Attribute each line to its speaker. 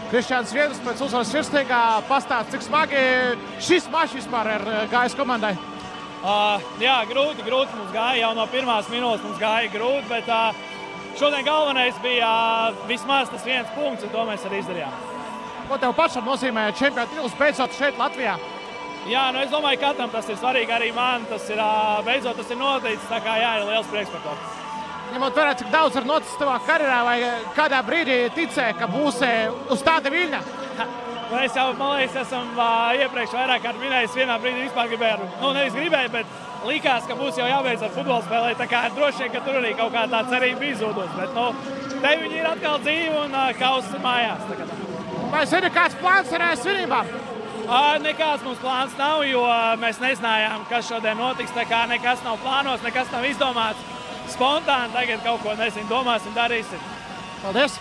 Speaker 1: Krišjāns Viedrs pēc uzvaras sirsnīgā pastāst, cik smagi šis mačs vispār ir gājis komandai.
Speaker 2: Jā, grūti mums gāja, jau no pirmās minūtes mums gāja grūti, bet šodien galvenais bija vismaz tas 1 punkts, un to mēs arī izdarījām.
Speaker 1: Ko tev pašam nozīmē čempionu tituls beidzot šeit Latvijā?
Speaker 2: Jā, es domāju, katram tas ir svarīgi, arī man tas ir, beidzot tas ir noticis, tā kā jā, ir liels prieks par to.
Speaker 1: Ņemot vērā, cik daudz ir noticis tavā karjerā, vai kādā brīdī ticēji, ka būsi uz tāda viļņa?
Speaker 2: Mēs jau, man liekas, esam iepriekš vairāk kārt minējis, vienā brīdī vispār gribēju, nevis gribēju, bet likās, ka būs jau jābeidz ar futbolu spēlēt, tā kā droši vien, ka tur arī kaut kā tā cerība bija zūdus, bet te viņi ir atkal dzīvi un kauss ir mājās.
Speaker 1: Vai zini, kāds plāns ir svinībām?
Speaker 2: Nekāds mums plāns nav, jo mēs nezinājām, kas šodien notiks, tā kā nekas nav plānos, nekas nav izdomāts. Spontāni tagad kaut ko domāsim, darīsim.
Speaker 1: Paldies!